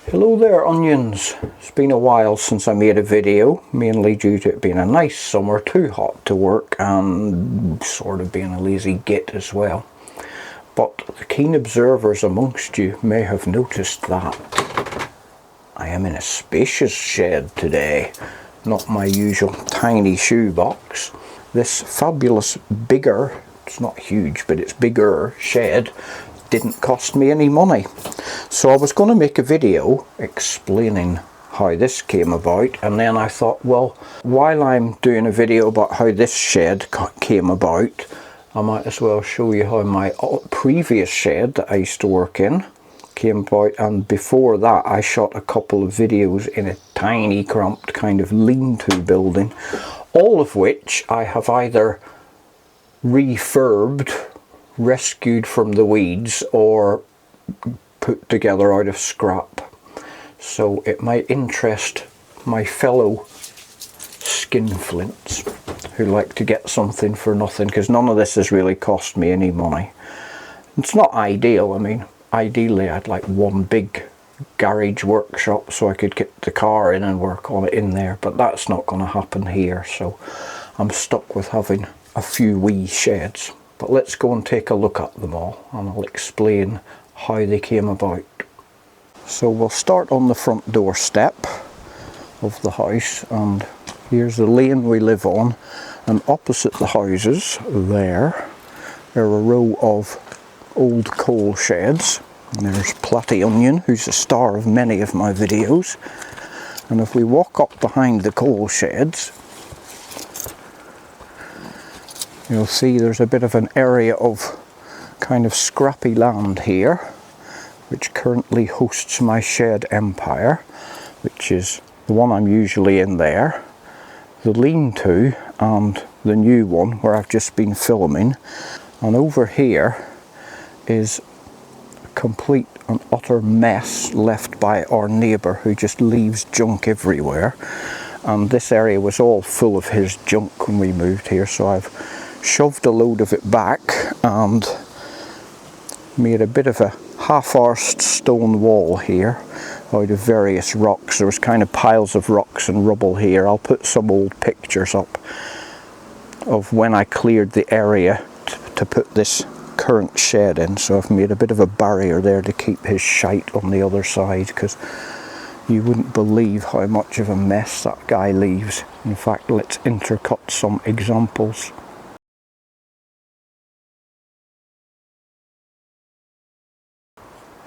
Hello there onions, it's been a while since I made a video, mainly due to it being a nice summer, too hot to work and sort of being a lazy git as well. But the keen observers amongst you may have noticed that I am in a spacious shed today, not my usual tiny shoebox. This fabulous bigger, it's not huge but it's bigger shed didn't cost me any money. So I was going to make a video explaining how this came about, and then I thought, well, while I'm doing a video about how this shed came about, I might as well show you how my previous shed that I used to work in came about. And before that I shot a couple of videos in a tiny cramped kind of lean-to building, all of which I have either refurbed, rescued from the weeds, or put together out of scrap. So it might interest my fellow skinflints who like to get something for nothing, because none of this has really cost me any money. It's not ideal. I mean, ideally I'd like one big garage workshop so I could get the car in and work on it in there, but that's not going to happen here, so I'm stuck with having a few wee sheds. But let's go and take a look at them all and I'll explain how they came about. So we'll start on the front doorstep of the house, and here's the lane we live on, and opposite the houses there are a row of old coal sheds, and there's Platty Onion, who's the star of many of my videos. And if we walk up behind the coal sheds, you'll see there's a bit of an area of kind of scrappy land here, which currently hosts my shed empire, which is the one I'm usually in there, the lean-to, and the new one where I've just been filming. And over here is a complete and utter mess left by our neighbour, who just leaves junk everywhere. And this area was all full of his junk when we moved here, so I've shoved a load of it back and made a bit of a half-arsed stone wall here out of various rocks. There was kind of piles of rocks and rubble here. I'll put some old pictures up of when I cleared the area to put this current shed in. So I've made a bit of a barrier there to keep his shite on the other side, because you wouldn't believe how much of a mess that guy leaves. In fact, let's intercut some examples.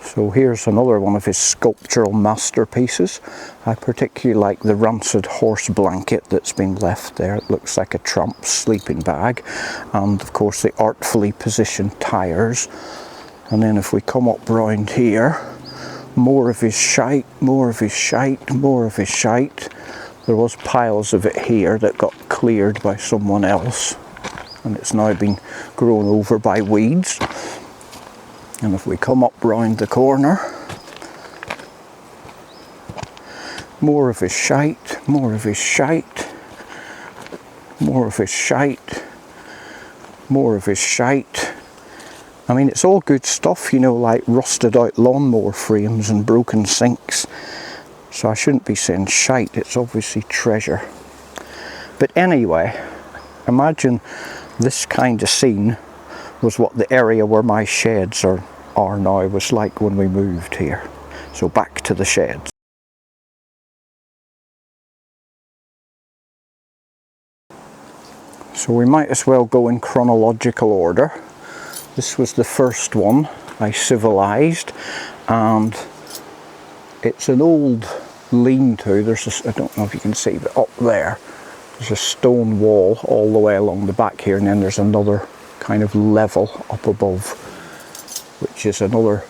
So here's another one of his sculptural masterpieces. I particularly like the rancid horse blanket that's been left there. It looks like a tramp's sleeping bag. And of course the artfully positioned tyres. And then if we come up round here, more of his shite, more of his shite, more of his shite. There was piles of it here that got cleared by someone else, and it's now been grown over by weeds. And if we come up round the corner, more of his shite, more of his shite, more of his shite, more of his shite. I mean, it's all good stuff, you know, like rusted out lawnmower frames and broken sinks. So I shouldn't be saying shite, it's obviously treasure. But anyway, imagine this kind of scene was what the area where my sheds are now was like when we moved here. So back to the sheds. So we might as well go in chronological order. This was the first one I civilised, and it's an old lean-to. There's I don't know if you can see, but up there there's a stone wall all the way along the back here, and then there's another kind of level up above, which is another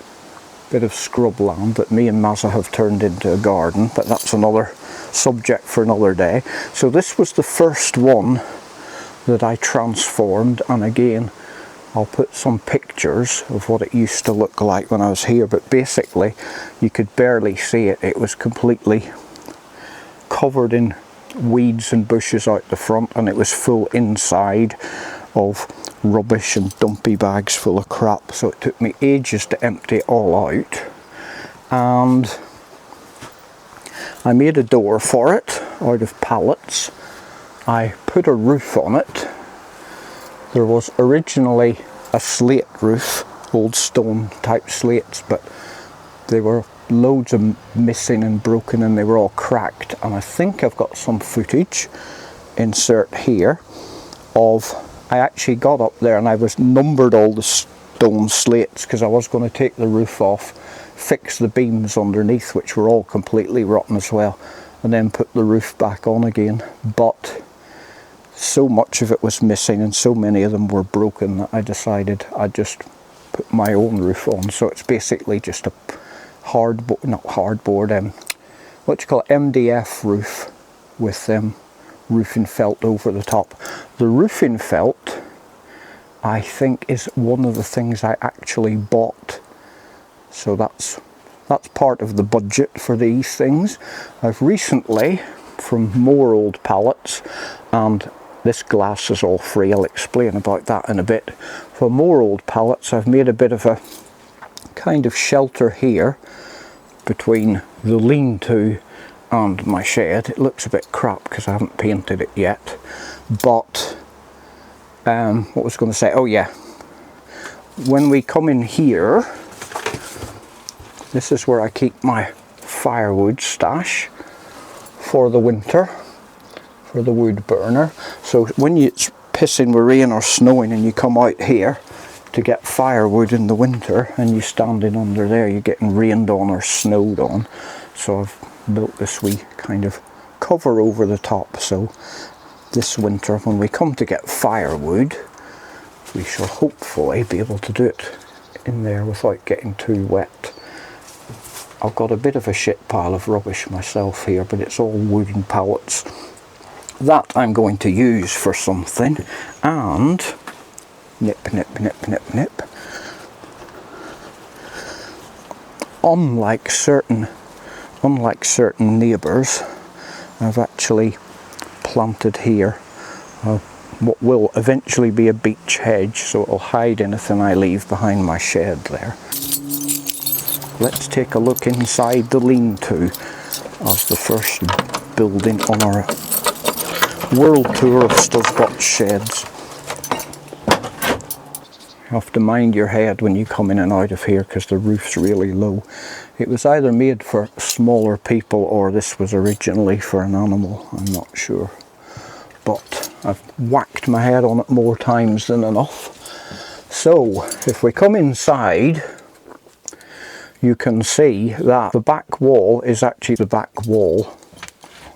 bit of scrub land that me and Mazza have turned into a garden, but that's another subject for another day. So this was the first one that I transformed, and again I'll put some pictures of what it used to look like when I was here, but basically you could barely see it. It was completely covered in weeds and bushes out the front, and it was full inside of rubbish and dumpy bags full of crap. So it took me ages to empty it all out, and I made a door for it out of pallets. I put a roof on it. There was originally a slate roof, old stone type slates, but they were loads of missing and broken and they were all cracked. And I think I've got some footage, insert here, of I actually got up there and I was numbered all the stone slates because I was going to take the roof off, fix the beams underneath, which were all completely rotten as well, and then put the roof back on again. But so much of it was missing and so many of them were broken that I decided I'd just put my own roof on. So it's basically just a what you call it, MDF roof with roofing felt over the top. The roofing felt, I think, is one of the things I actually bought. So that's part of the budget for these things. I've recently, from more old pallets, and this glass is all free, I'll explain about that in a bit. For more old pallets, I've made a bit of a kind of shelter here between the lean-to and my shed. It looks a bit crap because I haven't painted it yet. But what was I going to say? Oh yeah, when we come in here, this is where I keep my firewood stash for the winter, for the wood burner. So when it's pissing with rain or snowing and you come out here to get firewood in the winter and you standing under there, you're getting rained on or snowed on. So I've built this wee kind of cover over the top, so this winter when we come to get firewood we shall hopefully be able to do it in there without getting too wet. I've got a bit of a shit pile of rubbish myself here, but it's all wooden pallets that I'm going to use for something. And nip. Unlike certain neighbours, I've actually planted here what will eventually be a beech hedge, so it'll hide anything I leave behind my shed there. Let's take a look inside the lean-to as the first building on our world tour of Stubbs sheds. You have to mind your head when you come in and out of here because the roof's really low. It was either made for smaller people or this was originally for an animal, I'm not sure. But I've whacked my head on it more times than enough. So if we come inside, you can see that the back wall is actually the back wall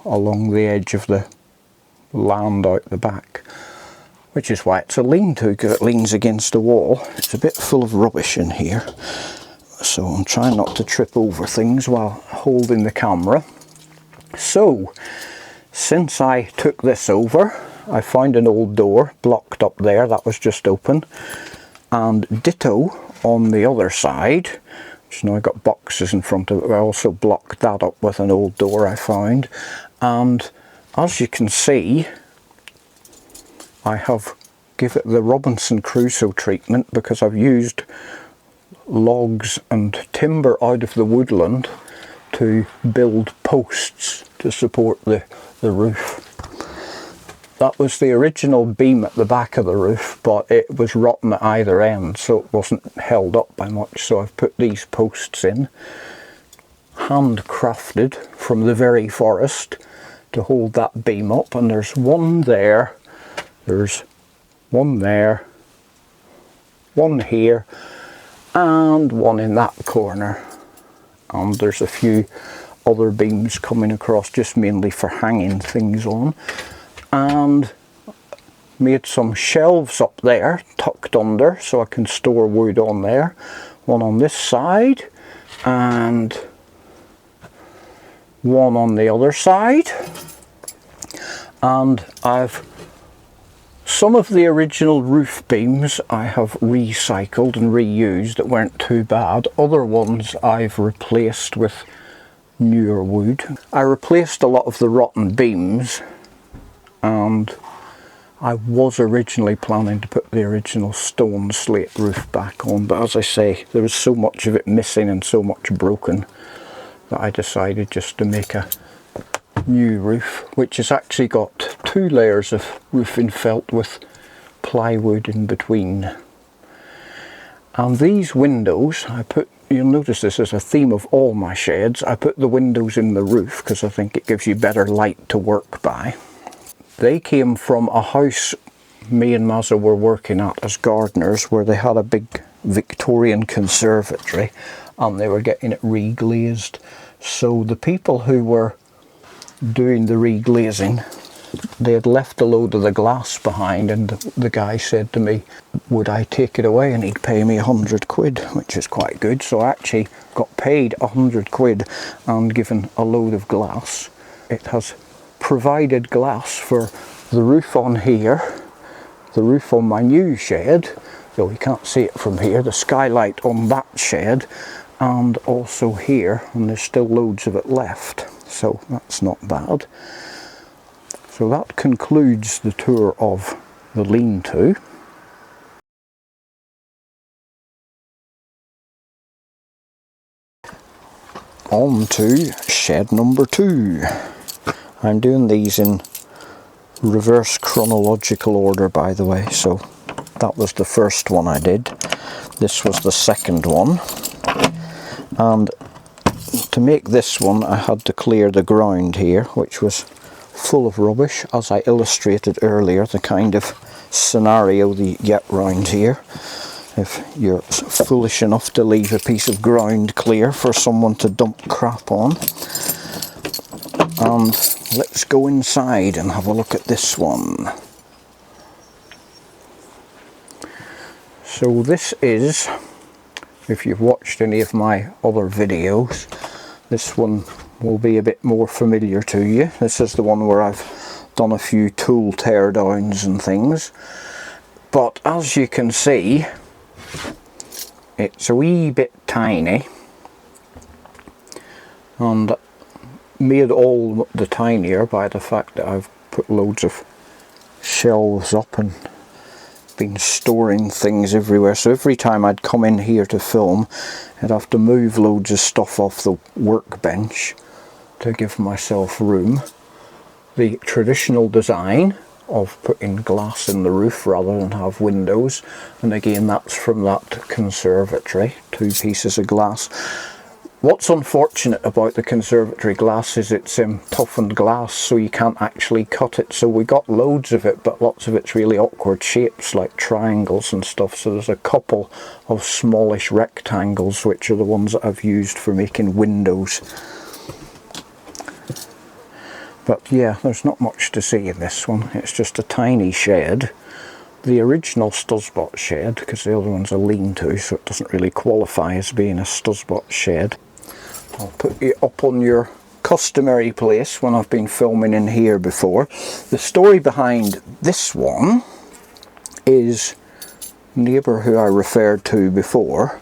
along the edge of the land out the back, which is why it's a lean-to, because it leans against a wall. It's a bit full of rubbish in here, so I'm trying not to trip over things while holding the camera. So since I took this over, I found an old door blocked up there that was just open, and ditto on the other side, which now I've got boxes in front of it. I also blocked that up with an old door I found, and as you can see, I have given it the Robinson Crusoe treatment because I've used logs and timber out of the woodland to build posts to support the roof. That was the original beam at the back of the roof, but it was rotten at either end, so it wasn't held up by much. So I've put these posts in, handcrafted from the very forest, to hold that beam up. And there's one there, there's one there, one here, and one in that corner. And there's a few other beams coming across, just mainly for hanging things on. And made some shelves up there, tucked under, so I can store wood on there. One on this side, and one on the other side. And I've some of the original roof beams I have recycled and reused that weren't too bad. Other ones I've replaced with newer wood. I replaced a lot of the rotten beams, and I was originally planning to put the original stone slate roof back on, but as I say, there was so much of it missing and so much broken that I decided just to make a new roof, which has actually got 2 layers of roofing felt with plywood in between. And these windows, you'll notice this is a theme of all my sheds, I put the windows in the roof because I think it gives you better light to work by. They came from a house me and Mazza were working at as gardeners, where they had a big Victorian conservatory and they were getting it reglazed. So the people who were doing the reglazing, they had left a load of the glass behind, and the guy said to me, would I take it away, and he'd pay me 100 quid, which is quite good. So I actually got paid 100 quid and given a load of glass. It has provided glass for the roof on here, the roof on my new shed, though you can't see it from here, the skylight on that shed, and also here, and there's still loads of it left, so that's not bad. So that concludes the tour of the lean-to. On to shed number 2. I'm doing these in reverse chronological order, by the way, so that was the first one I did. This was the second one, and to make this one I had to clear the ground here, which was full of rubbish, as I illustrated earlier, the kind of scenario that you get round here if you're foolish enough to leave a piece of ground clear for someone to dump crap on. And let's go inside and have a look at this one. So this is, if you've watched any of my other videos, this one will be a bit more familiar to you. This is the one where I've done a few tool teardowns and things. But as you can see, it's a wee bit tiny, and made all the tinier by the fact that I've put loads of shelves up and been storing things everywhere. So every time I'd come in here to film, I'd have to move loads of stuff off the workbench to give myself room. The traditional design of putting glass in the roof rather than have windows, and again that's from that conservatory, 2 pieces of glass. What's unfortunate about the conservatory glass is it's toughened glass, so you can't actually cut it. So we got loads of it, but lots of it's really awkward shapes like triangles and stuff. So there's a couple of smallish rectangles, which are the ones that I've used for making windows. But yeah, there's not much to see in this one. It's just a tiny shed. The original Stuzzbot shed, because the other one's a lean-to, so it doesn't really qualify as being a Stuzzbot shed. I'll put you up on your customary place when I've been filming in here before. The story behind this one is neighbour who I referred to before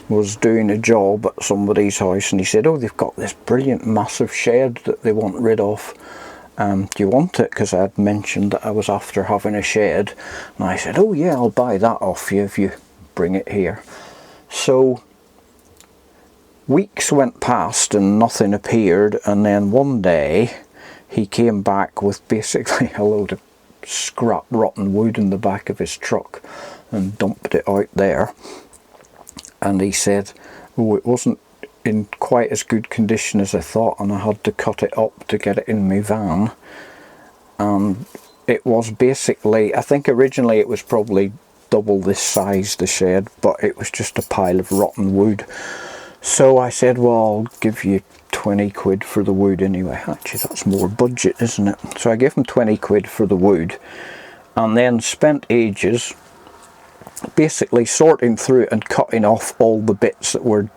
was doing a job at somebody's house, and he said, oh, they've got this brilliant massive shed that they want rid of. Do you want it? Because I had mentioned that I was after having a shed, and I said, oh yeah, I'll buy that off you if you bring it here. So weeks went past and nothing appeared, and then one day he came back with basically a load of scrap rotten wood in the back of his truck and dumped it out there. And he said, oh, it wasn't in quite as good condition as I thought, and I had to cut it up to get it in my van. And it was basically, I think originally it was probably double this size, the shed, but it was just a pile of rotten wood. So I said, well, I'll give you 20 quid for the wood anyway. Actually, that's more budget, isn't it? So I gave him 20 quid for the wood, and then spent ages basically sorting through and cutting off all the bits that were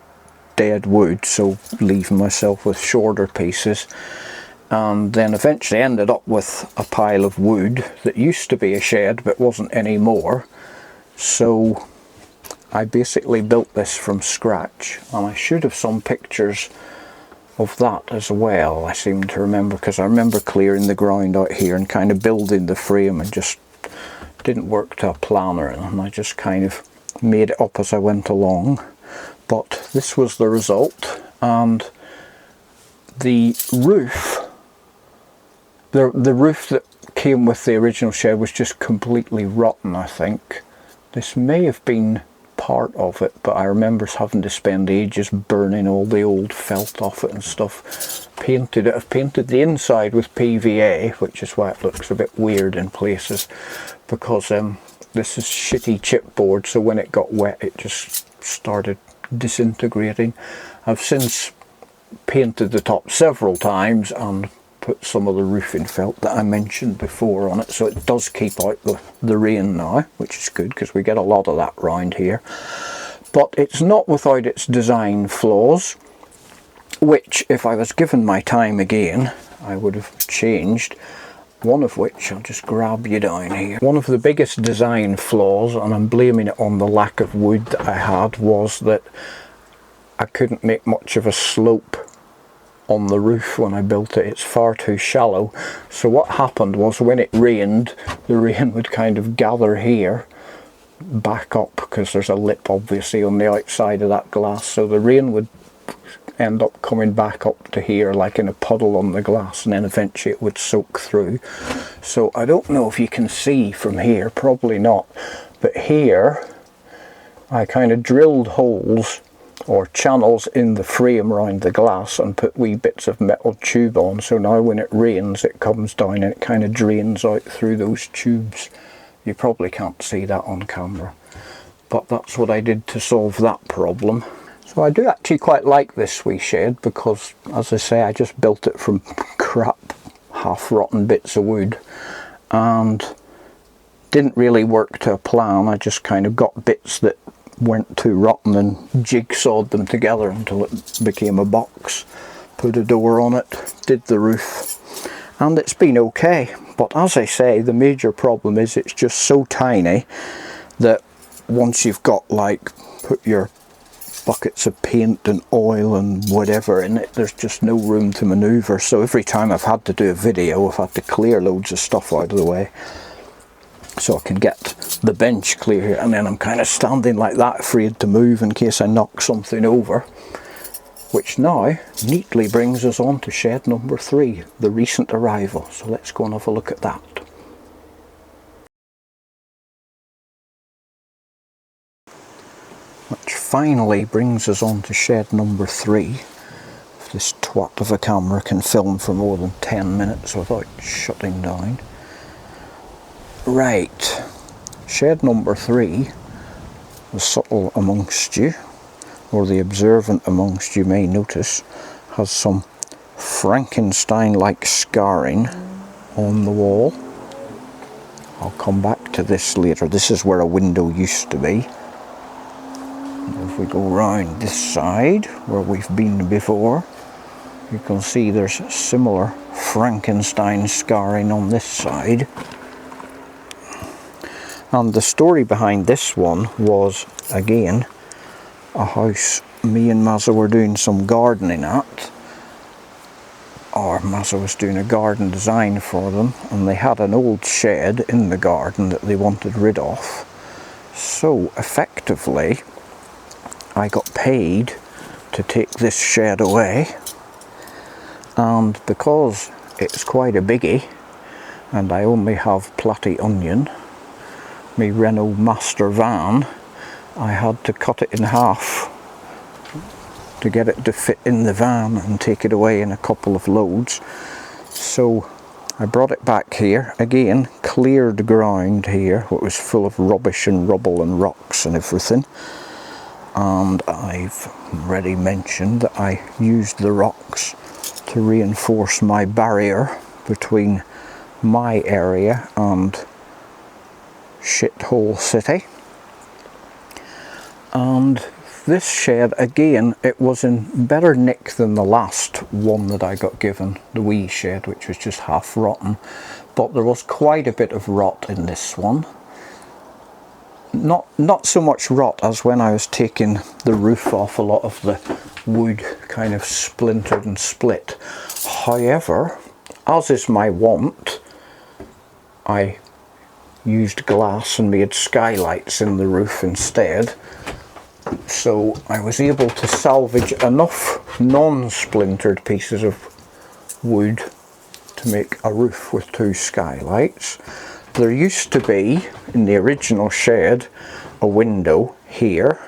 dead wood, so leaving myself with shorter pieces, and then eventually ended up with a pile of wood that used to be a shed but wasn't anymore. So I basically built this from scratch, and I should have some pictures of that as well, I seem to remember, because I remember clearing the ground out here and kind of building the frame, and just didn't work to a plan or anything. I just kind of made it up as I went along. But this was the result, and the roof The roof that came with the original shed was just completely rotten, I think. This may have been part of it, but I remember having to spend ages burning all the old felt off it and stuff. Painted it. I've painted the inside with PVA, which is why it looks a bit weird in places, because this is shitty chipboard, so when it got wet it just started disintegrating. I've since painted the top several times and put some of the roofing felt that I mentioned before on it, so it does keep out the rain now, which is good because we get a lot of that round here. But it's not without its design flaws, which if I was given my time again I would have changed. One of which, I'll just grab you down here. One of the biggest design flaws, and I'm blaming it on the lack of wood that I had, was that I couldn't make much of a slope on the roof when I built it. It's far too shallow. So what happened was when it rained, the rain would kind of gather here, back up, because there's a lip obviously on the outside of that glass, so the rain would end up coming back up to here like in a puddle on the glass, and then eventually it would soak through. So I don't know if you can see from here, probably not, but here I kind of drilled holes or channels in the frame around the glass and put wee bits of metal tube on, so now when it rains it comes down and it kind of drains out through those tubes. You probably can't see that on camera, but that's what I did to solve that problem. So I do actually quite like this wee shed because, as I say, I just built it from crap, half rotten bits of wood, and didn't really work to a plan. I just kind of got bits that weren't too rotten and jigsawed them together until it became a box, put a door on it, did the roof, and it's been okay. But as I say, the major problem is it's just so tiny that once you've got, like, put your buckets of paint and oil and whatever in it, there's just no room to manoeuvre. So every time I've had to do a video, I've had to clear loads of stuff out of the way so I can get the bench clear, and then I'm kind of standing like that, afraid to move in case I knock something over. Which now neatly brings us on to shed number 3, the recent arrival. So let's go and have a look at that. Which finally brings us on to shed number 3. If this twat of a camera can film for more than 10 minutes without shutting down. Right, shed number 3, the subtle amongst you, or the observant amongst you may notice, has some Frankenstein-like scarring on the wall. I'll come back to this later. This is where a window used to be. And if we go round this side, where we've been before, you can see there's similar Frankenstein scarring on this side. And the story behind this one was, again, a house me and Mazza were doing some gardening at, or Mazza was doing a garden design for them, and they had an old shed in the garden that they wanted rid of. So effectively I got paid to take this shed away, and because it's quite a biggie and I only have Platty Onion, my Renault Master van, I had to cut it in half to get it to fit in the van and take it away in a couple of loads. So I brought it back here, again cleared ground here, what was full of rubbish and rubble and rocks and everything, and I've already mentioned that I used the rocks to reinforce my barrier between my area and Shithole City. And this shed, again, it was in better nick than the last one that I got given, the wee shed, which was just half rotten, but there was quite a bit of rot in this one. Not so much rot as when I was taking the roof off, a lot of the wood kind of splintered and split. However, as is my wont, I used glass and made skylights in the roof instead. So I was able to salvage enough non-splintered pieces of wood to make a roof with 2 skylights. There used to be, in the original shed, a window here,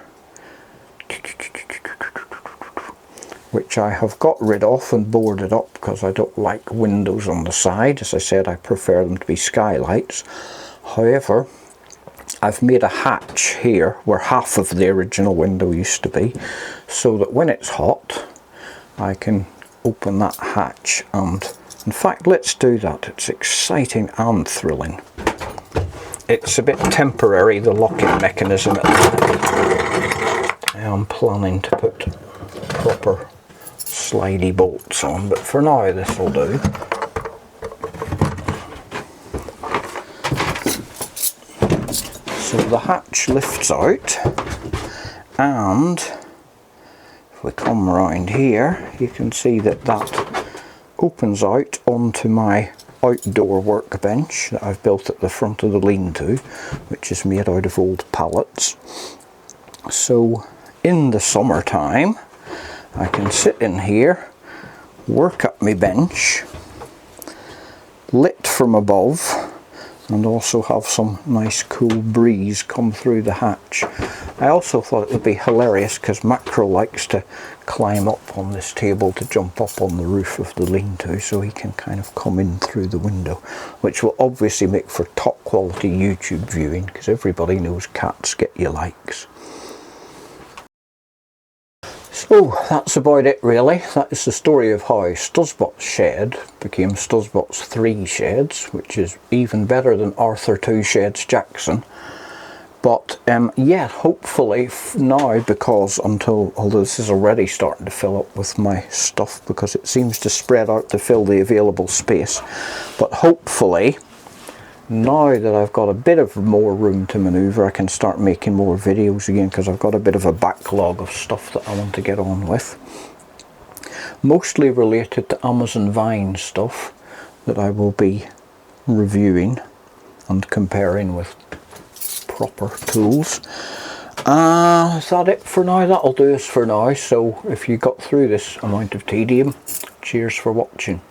which I have got rid of and boarded up because I don't like windows on the side. As I said, I prefer them to be skylights. However, I've made a hatch here where half of the original window used to be, so that when it's hot I can open that hatch, and in fact let's do that. It's exciting and thrilling. It's a bit temporary, the locking mechanism at the back. I am planning to put proper slidey bolts on, but for now this will do. So the hatch lifts out, and if we come round here you can see that that opens out onto my outdoor workbench that I've built at the front of the lean-to, which is made out of old pallets. So in the summertime I can sit in here, work at my bench, lit from above, and also have some nice cool breeze come through the hatch. I also thought it would be hilarious because Macro likes to climb up on this table to jump up on the roof of the lean-to, so he can kind of come in through the window, which will obviously make for top quality YouTube viewing because everybody knows cats get you likes. So that's about it really. That is the story of how Stuzzbot's shed became Stuzzbot's 3 sheds, which is even better than Arthur 2 Sheds Jackson. But yeah, hopefully now, because although this is already starting to fill up with my stuff because it seems to spread out to fill the available space, but hopefully now that I've got a bit of more room to maneuver, I can start making more videos again because I've got a bit of a backlog of stuff that I want to get on with. Mostly related to Amazon Vine stuff that I will be reviewing and comparing with proper tools. Is that it for now? That'll do us for now. So if you got through this amount of tedium, cheers for watching.